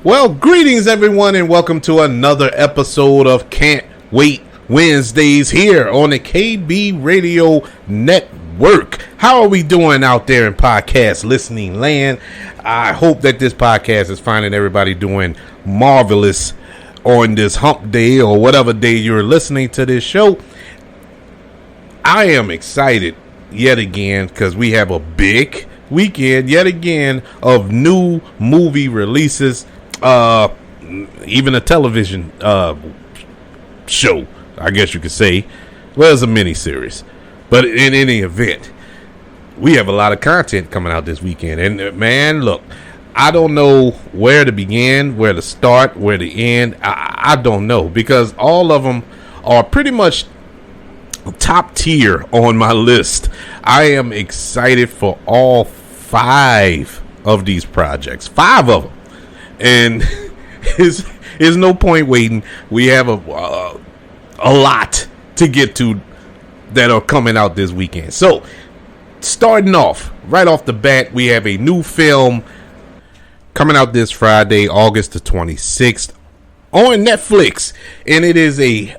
Well, greetings everyone and welcome to another episode of Can't Wait Wednesdays here on the KB Radio Network. How are we doing out there in podcast listening land? I hope that this podcast is finding everybody doing marvelous on this hump day or whatever day you're listening to this show. I am excited yet again because we have a big weekend yet again of new movie releases. Even a television show, I guess you could say. Well, it's a mini-series. But in any event, we have a lot of content coming out this weekend. And, man, look, I don't know where to begin, where to start, where to end. I don't know. Because all of them are pretty much top tier on my list. I am excited for all 5 of these projects. 5 of them. And there's no point waiting. We have a lot to get to that are coming out this weekend. So, starting off, right off the bat, we have a new film coming out this Friday, August the 26th, on Netflix. And it is a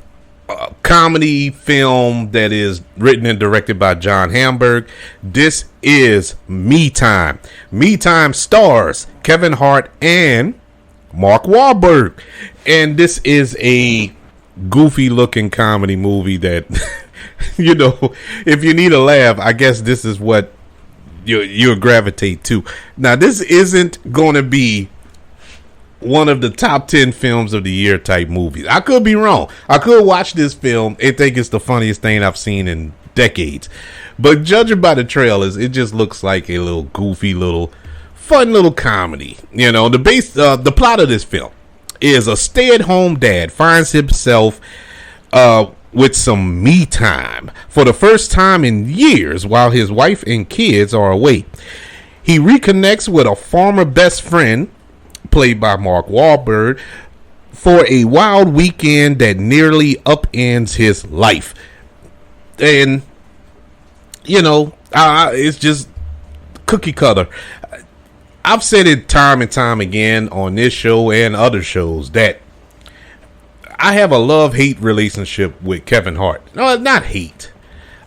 comedy film that is written and directed by John Hamburg. This is Me Time. Me Time stars Kevin Hart and Mark Wahlberg. And this is a goofy looking comedy movie that, you know, if you need a laugh, I guess this is what you'll gravitate to. Now, this isn't going to be one of the top 10 films of the year type movies. I could be wrong. I could watch this film and think it's the funniest thing I've seen in decades. But judging by the trailers, it just looks like a little goofy, little fun little comedy. You know, the plot of this film is a stay-at-home dad finds himself with some me time for the first time in years while his wife and kids are away. He reconnects with a former best friend, played by Mark Wahlberg, for a wild weekend that nearly upends his life. And, you know, it's just cookie cutter. I've said it time and time again on this show and other shows that I have a love-hate relationship with Kevin Hart. No, not hate.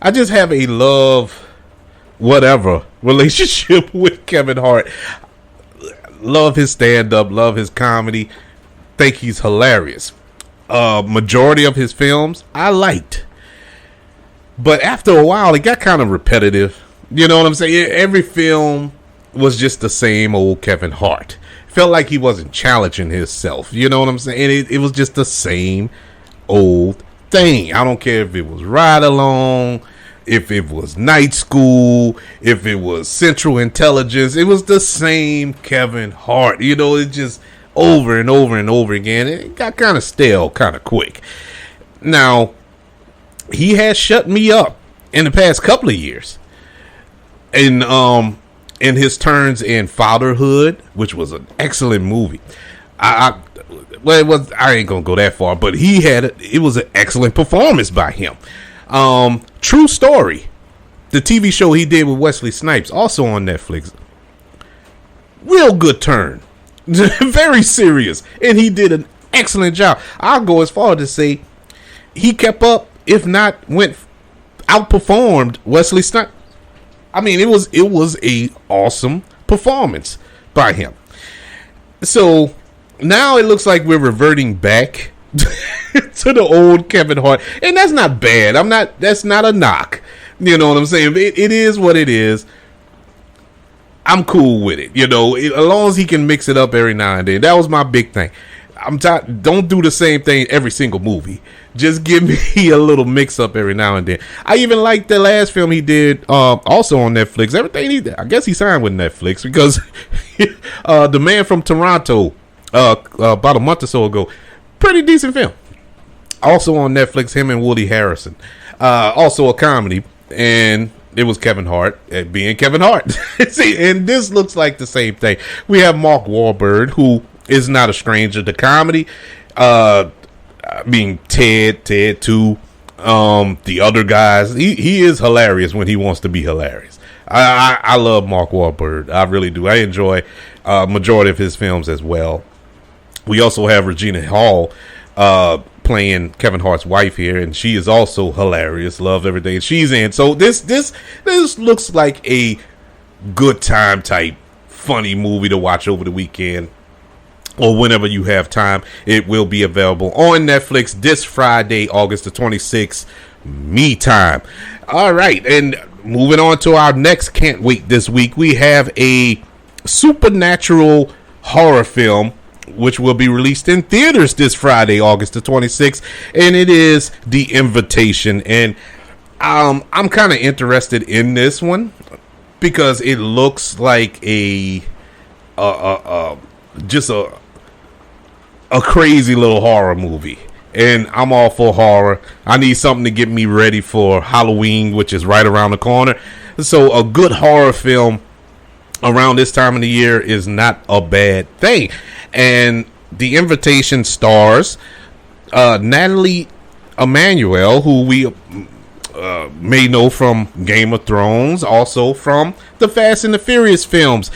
I just have a love-whatever relationship with Kevin Hart. Love his stand-up, love his comedy. Think he's hilarious. Majority of his films I liked. But after a while, it got kind of repetitive. You know what I'm saying? Every film was just the same old Kevin Hart. Felt like he wasn't challenging himself. You know what I'm saying? It was just the same old thing. I don't care if it was Ride Along, if it was Night School, if it was Central Intelligence. It was the same Kevin Hart. You know, it just over and over and over again. It got kind of stale kind of quick. Now, he has shut me up in the past couple of years. And in his turns in Fatherhood, which was an excellent movie. I ain't gonna go that far, but it was an excellent performance by him. True Story, the TV show he did with Wesley Snipes, also on Netflix. Real good turn. Very serious. And he did an excellent job. I'll go as far as to say he kept up, if not outperformed Wesley Snipes. I mean, it was a awesome performance by him. So now it looks like we're reverting back to the old Kevin Hart, and that's not bad. That's not a knock. You know what I'm saying? It is what it is. I'm cool with it. You know, as long as he can mix it up every now and then. That was my big thing. Don't do the same thing every single movie. Just give me a little mix up every now and then. I even liked the last film he did, also on Netflix. I guess he signed with Netflix because The Man from Toronto, about a month or so ago, pretty decent film. Also on Netflix, him and Woody Harrelson. Also a comedy, and it was Kevin Hart being Kevin Hart. See, and this looks like the same thing. We have Mark Wahlberg, who is not a stranger to comedy. Being Ted 2, the other guys. He is hilarious when he wants to be hilarious. I love Mark Wahlberg. I really do. I enjoy majority of his films as well. We also have Regina Hall playing Kevin Hart's wife here, and she is also hilarious. Love everything she's in. So this looks like a good time type funny movie to watch over the weekend or whenever you have time. It will be available on Netflix this Friday, August the 26th, me time. All right, and moving on to our next Can't Wait this week, we have a supernatural horror film which will be released in theaters this Friday, August the 26th, and it is The Invitation. And I'm kind of interested in this one because it looks like just a crazy little horror movie. And I'm all for horror. I need something to get me ready for Halloween, which is right around the corner. So a good horror film around this time of the year is not a bad thing. And The Invitation stars Natalie Emmanuel, who we may know from Game of Thrones, also from the Fast and the Furious films.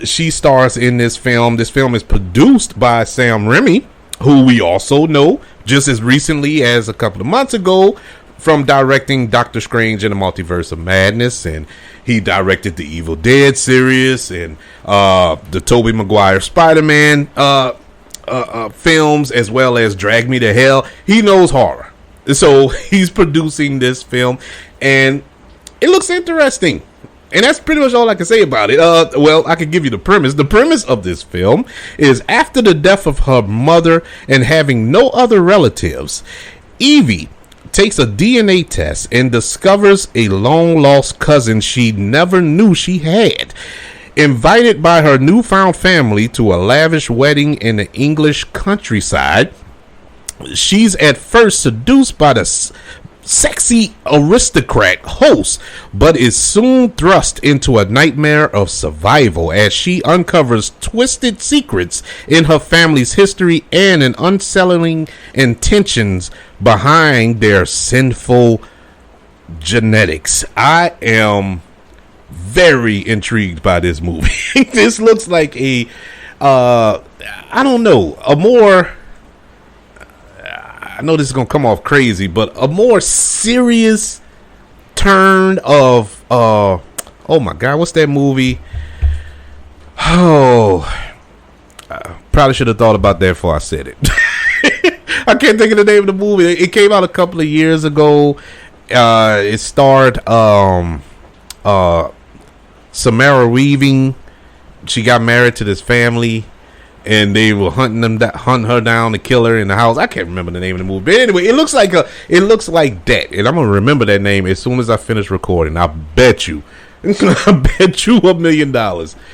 She stars in this film. This film is produced by Sam Raimi, who we also know just as recently as a couple of months ago from directing Doctor Strange in the Multiverse of Madness, and he directed the Evil Dead series and the Tobey Maguire Spider-Man films, as well as Drag Me to Hell. He knows horror, so he's producing this film, and it looks interesting. And that's pretty much all I can say about it. Well, I can give you the premise. The premise of this film is after the death of her mother and having no other relatives, Evie takes a DNA test and discovers a long-lost cousin she never knew she had. Invited by her newfound family to a lavish wedding in the English countryside, she's at first seduced by the sexy aristocrat host, but is soon thrust into a nightmare of survival as she uncovers twisted secrets in her family's history and an unsettling intentions behind their sinful genetics. I am very intrigued by this movie. This looks like a I know this is going to come off crazy, but a more serious turn of, oh my God, what's that movie? Oh, I probably should have thought about that before I said it. I can't think of the name of the movie. It came out a couple of years ago. It starred Samara Weaving. She got married to this family, and they were hunting her down to kill her in the house. I can't remember the name of the movie, but anyway, it looks like that, and I'm gonna remember that name as soon as I finish recording. I bet you $1 million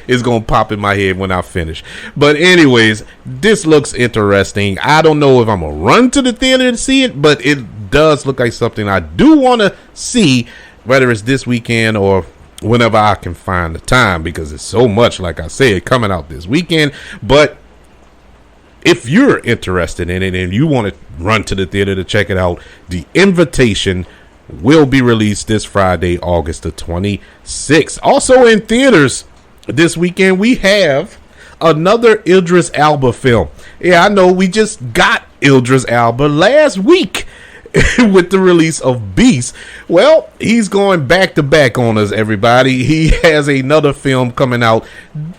is gonna pop in my head when I finish. But anyways, this looks interesting. I don't know if I'm gonna run to the theater to see it, but it does look like something I do want to see, whether it's this weekend or whenever I can find the time, because it's so much, like I said, coming out this weekend. But if you're interested in it and you want to run to the theater to check it out, The Invitation will be released this Friday, August the 26th. Also in theaters this weekend, we have another Idris Elba film. Yeah, I know we just got Idris Elba last week with the release of Beast. Well, he's going back to back on us, everybody. He has another film coming out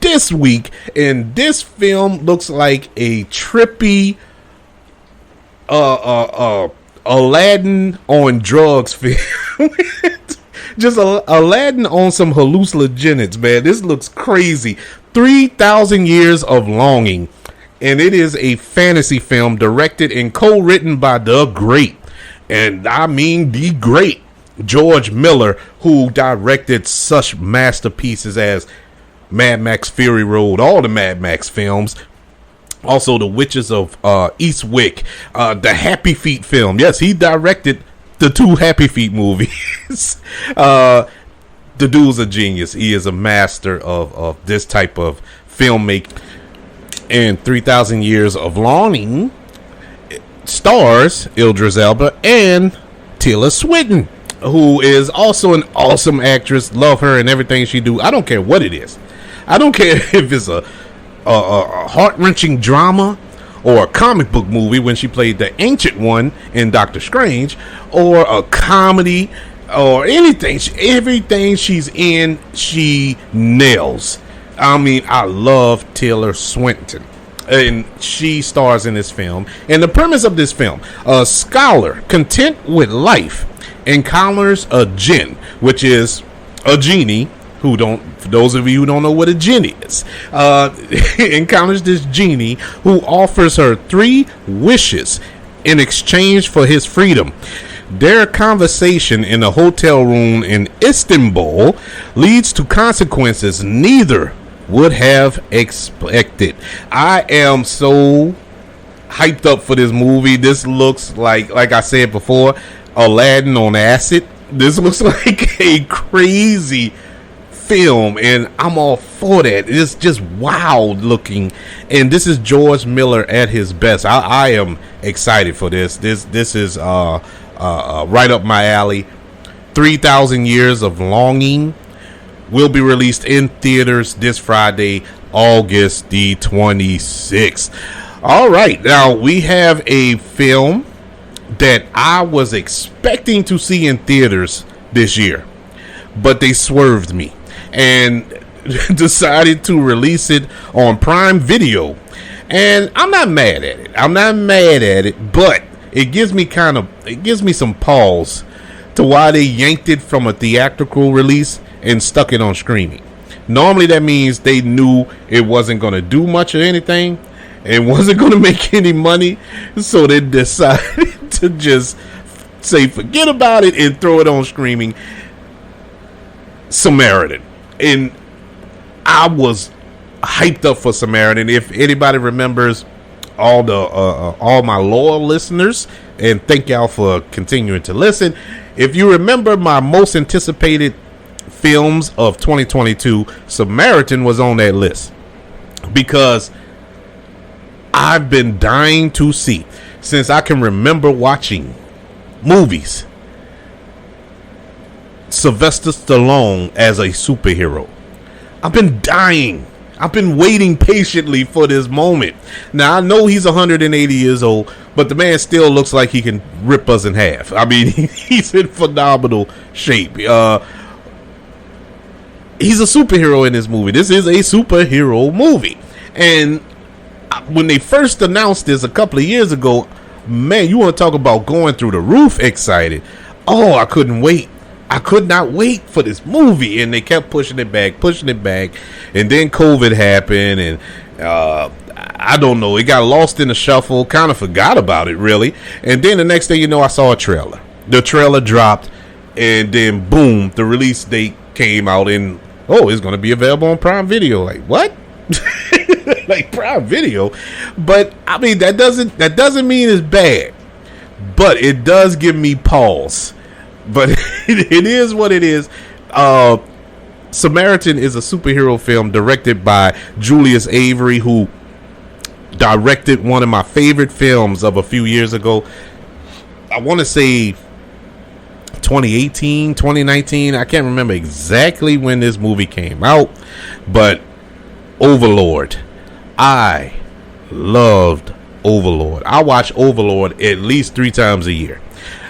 this week, and this film looks like a trippy Aladdin on drugs film. Just Aladdin on some hallucinogens, man. This looks crazy. 3,000 Years of Longing, and it is a fantasy film directed and co-written by the great, and I mean the great, George Miller, who directed such masterpieces as Mad Max Fury Road, all the Mad Max films, also The Witches of Eastwick, the Happy Feet film. Yes, he directed the 2 Happy Feet movies. The dude's a genius. He is a master of this type of filmmaking. And 3,000 Years of Longing stars Idris Elba and Tilda Swinton, who is also an awesome actress. Love her and everything she do. I don't care what it is. I don't care if it's a a heart-wrenching drama, or a comic book movie when she played the Ancient One in Doctor Strange, or a comedy, or anything. Everything she's in, she nails. I mean, I love Tilda Swinton, and she stars in this film. And the premise of this film: a scholar content with life encounters a jinn, which is a genie. For those of you who don't know what a genie is, encounters this genie who offers her 3 wishes in exchange for his freedom. Their conversation in a hotel room in Istanbul leads to consequences neither would have expected. I am so hyped up for this movie. This looks like I said before, Aladdin on acid. This looks like a crazy film, and I'm all for that. It's just wild looking, and this is George Miller at his best. I am excited for this. This is right up my alley. 3,000 Years of Longing will be released in theaters this Friday, August the 26th. All right, now we have a film that I was expecting to see in theaters this year, but they swerved me and decided to release it on Prime Video. And I'm not mad at it. But it gives me some pause to why they yanked it from a theatrical release and stuck it on streaming. Normally that means they knew it wasn't going to do much of anything. It wasn't going to make any money. So they decided to just say forget about it and throw it on streaming. Samaritan. And I was hyped up for Samaritan. If anybody remembers, all my loyal listeners, and thank y'all for continuing to listen. If you remember my most anticipated films of 2022, Samaritan was on that list because I've been dying to see, since I can remember watching movies, Sylvester Stallone as a superhero. I've been dying. I've been waiting patiently for this moment. Now, I know he's 180 years old, but the man still looks like he can rip us in half. I mean, he's in phenomenal shape. He's a superhero in this movie. This is a superhero movie. And when they first announced this a couple of years ago, man, you want to talk about going through the roof excited. Oh, I couldn't wait. I could not wait for this movie, and they kept pushing it back, and then COVID happened, and I don't know, it got lost in the shuffle, kind of forgot about it, really, and then the next thing you know, I saw a trailer. The trailer dropped, and then boom, the release date came out, and it's going to be available on Prime Video. Like, what? Like, Prime Video? But, I mean, that doesn't mean it's bad, but it does give me pause. But it is what it is. Samaritan is a superhero film directed by Julius Avery, who directed one of my favorite films of a few years ago. I want to say 2018, 2019. I can't remember exactly when this movie came out, but Overlord. I loved Overlord. I watch Overlord at least 3 times a year.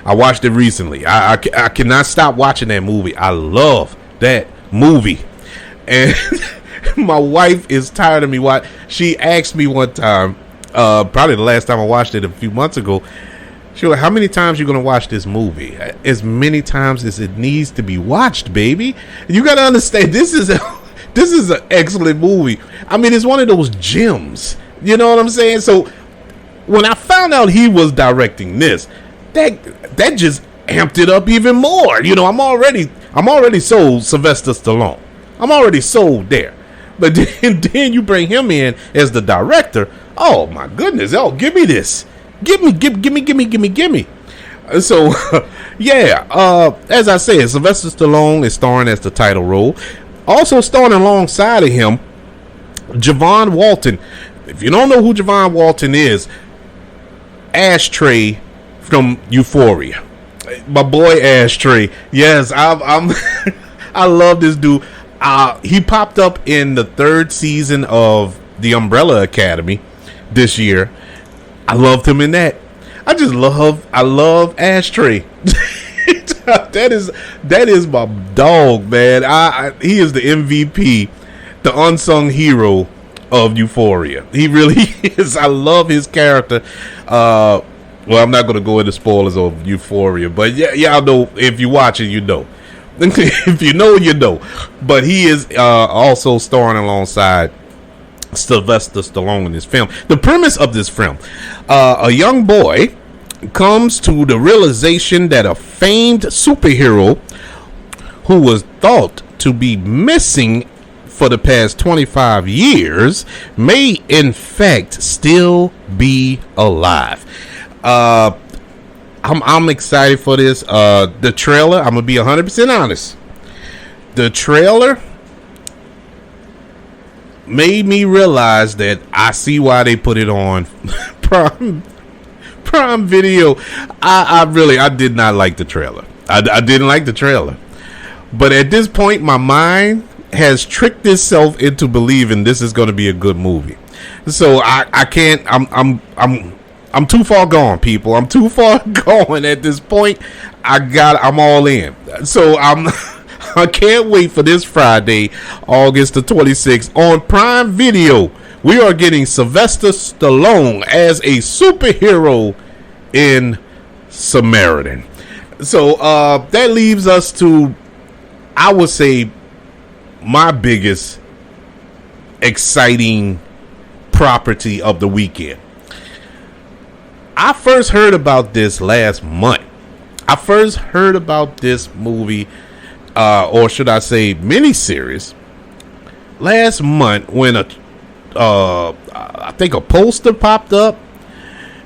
I watched it recently. I cannot stop watching that movie. I love that movie. And my wife is tired of me. She asked me one time, probably the last time I watched it a few months ago, she was like, how many times you going to watch this movie? As many times as it needs to be watched, baby. You got to understand, this is an excellent movie. I mean, it's one of those gems. You know what I'm saying? So when I found out he was directing this, that just amped it up even more. You know, I'm already sold Sylvester Stallone. I'm already sold there. But then you bring him in as the director. Oh my goodness. Oh, give me this. Give me. So yeah, as I said, Sylvester Stallone is starring as the title role. Also starring alongside of him, Javon Walton. If you don't know who Javon Walton is, Ashtray from Euphoria, my boy Ashtray. Yes, I'm I love this dude. He popped up in the 3rd season of the Umbrella Academy this year. I loved him in that. I love Ashtray. that is my dog, man. He is the MVP, the unsung hero of Euphoria. He really is. I love his character. Well, I'm not going to go into spoilers of Euphoria, but yeah, I know if you watch it, you know. If you know, you know. But he is also starring alongside Sylvester Stallone in this film. The premise of this film: a young boy comes to the realization that a famed superhero who was thought to be missing for the past 25 years may in fact still be alive. I'm excited for this. The trailer, I'm gonna be 100% honest. The trailer made me realize that I see why they put it on Prime Video. I did not like the trailer. I didn't like the trailer. But at this point, my mind has tricked itself into believing this is going to be a good movie. So I can't. I'm too far gone, people. I'm too far gone at this point. I'm all in. So I can't wait for this Friday, August the 26th on Prime Video. We are getting Sylvester Stallone as a superhero in Samaritan. So that leaves us to, I would say, my biggest exciting property of the weekend. I first heard about this last month. I first heard about this movie, or should I say miniseries, last month when I think a poster popped up,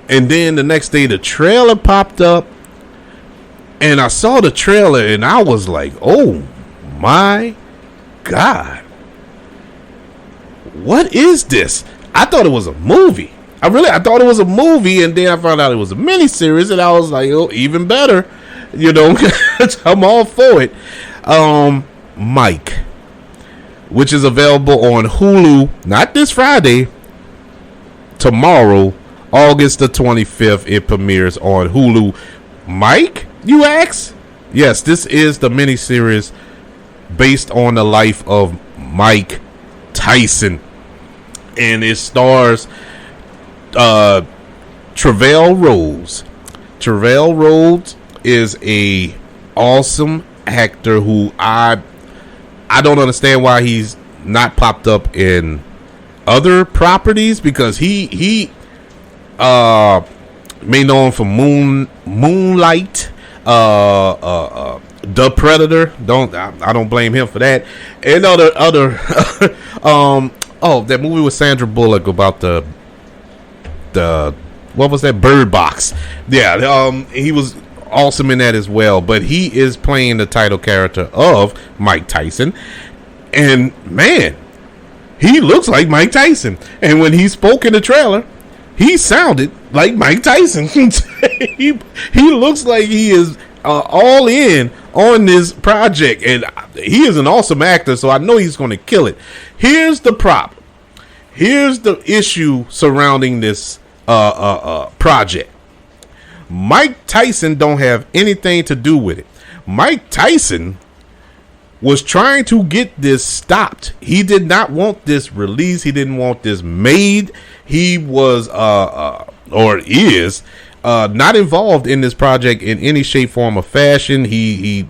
and then the next day the trailer popped up, and I saw the trailer and I was like, oh my God, what is this? I thought it was a movie. I thought it was a movie, and then I found out it was a miniseries, and I was like, oh, even better. You know, I'm all for it. Mike, which is available on Hulu, not this Friday, tomorrow, August the 25th, it premieres on Hulu. Mike, you ask? Yes, this is the miniseries based on the life of Mike Tyson, and it stars Trevell Rhodes. Trevell Rhodes is a awesome actor who I don't understand why he's not popped up in other properties, because he may know him from Moonlight, The Predator. I don't blame him for that, and other that movie with Sandra Bullock about the what was that, Bird Box? Yeah, he was awesome in that as well. But he is playing the title character of Mike Tyson, and man, he looks like Mike Tyson. And when he spoke in the trailer, he sounded like Mike Tyson. he looks like he is all in on this project, and he is an awesome actor, so I know he's going to kill it. Here's the problem. Here's the issue surrounding this project. Mike Tyson don't have anything to do with it. Mike Tyson was trying to get this stopped. He did not want this released. He didn't want this made. He was or is not involved in this project in any shape, form, or fashion. He's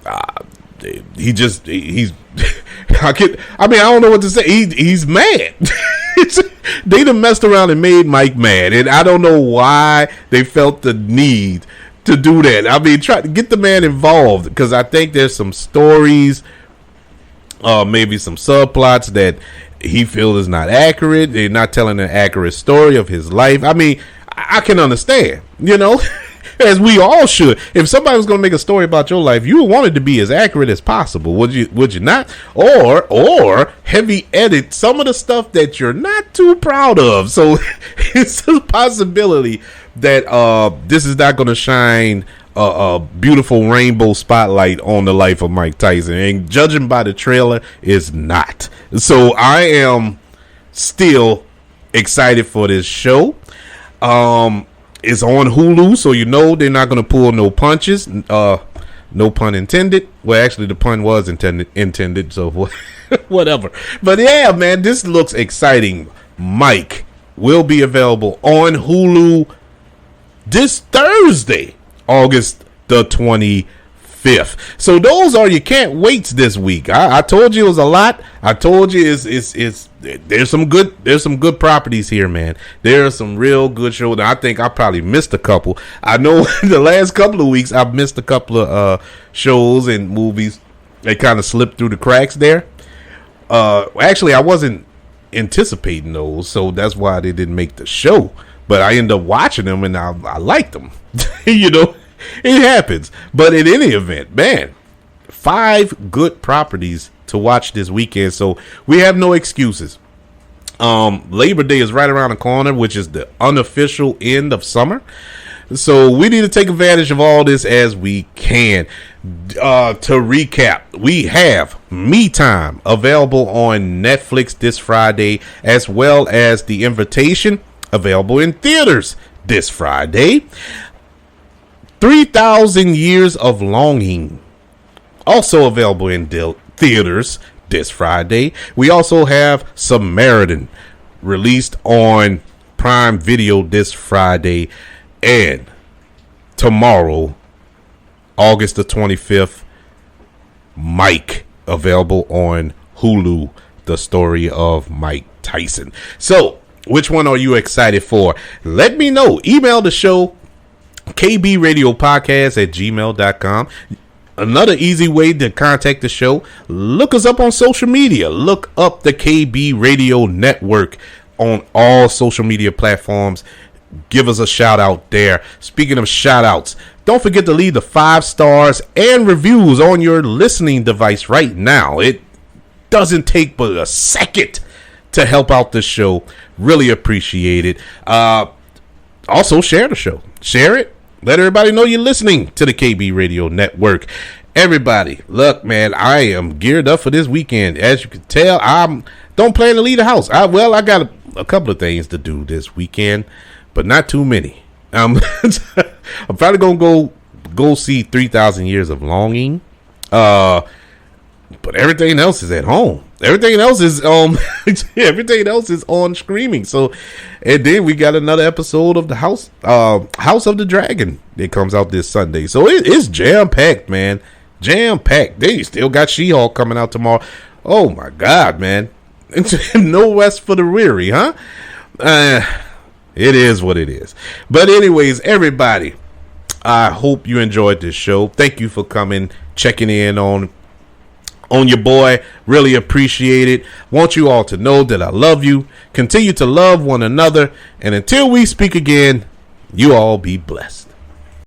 I don't know what to say. He's mad. They done messed around and made Mike mad, and I don't know why they felt the need to do that. I mean, try to get the man involved, because I think there's some stories, maybe some subplots that he feels is not accurate. They're not telling an accurate story of his life. I mean, I can understand, you know, as we all should. If somebody was going to make a story about your life, you would want it to be as accurate as possible, would you not? Or heavy edit some of the stuff that you're not too proud of. So it's a possibility that this is not going to shine a beautiful rainbow spotlight on the life of Mike Tyson, and judging by the trailer, is not. So I am still excited for this show. It's on Hulu, so you know they're not going to pull no punches. No pun intended. Well, actually, the pun was intended, so whatever. But yeah, man, this looks exciting. Mike will be available on Hulu this Thursday, August the 25th. So those are your can't waits this week. I told you it was a lot. I told you there's some good properties here, man. There are some real good shows. I think I probably missed a couple. I know the last couple of weeks I've missed a couple of shows and movies. They kind of slipped through the cracks there. Actually, I wasn't anticipating those, so that's why they didn't make the show. But I ended up watching them and I liked them. You know, it happens. But in any event, man, 5 good properties to watch this weekend, so we have no excuses. Labor Day is right around the corner, which is the unofficial end of summer. So we need to take advantage of all this as we can. To recap, we have Me Time available on Netflix this Friday, as well as The Invitation available in theaters this Friday. 3,000 Years of Longing also available in theaters this Friday. We also have Samaritan released on Prime Video this Friday, and tomorrow, August the 25th, Mike available on Hulu, the story of Mike Tyson. So, which one are you excited for? Let me know. Email the show, kbradiopodcast@gmail.com. Another easy way to contact the show, look us up on social media. Look up the KB Radio Network on all social media platforms. Give us a shout out there. Speaking of shout outs, don't forget to leave the 5 stars and reviews on your listening device right now. It doesn't take but a second to help out the show. Really appreciate it. Also, share the show. Share it. Let everybody know you're listening to the KB Radio Network. Everybody, look, man, I am geared up for this weekend. As you can tell, I don't plan to leave the house. I got a couple of things to do this weekend, but not too many. I'm probably gonna go see 3,000 Years of Longing. But everything else is at home. Everything else is everything else is on streaming. So, and then we got another episode of the House of the Dragon that comes out this Sunday. So it's jam packed, man. Jam packed. They still got She-Hulk coming out tomorrow. Oh my God, man. No rest for the weary, huh? It is what it is. But anyways, everybody, I hope you enjoyed this show. Thank you for coming, checking in on your boy. Really appreciate it. Want you all to know that I love you. Continue to love one another. And until we speak again, you all be blessed.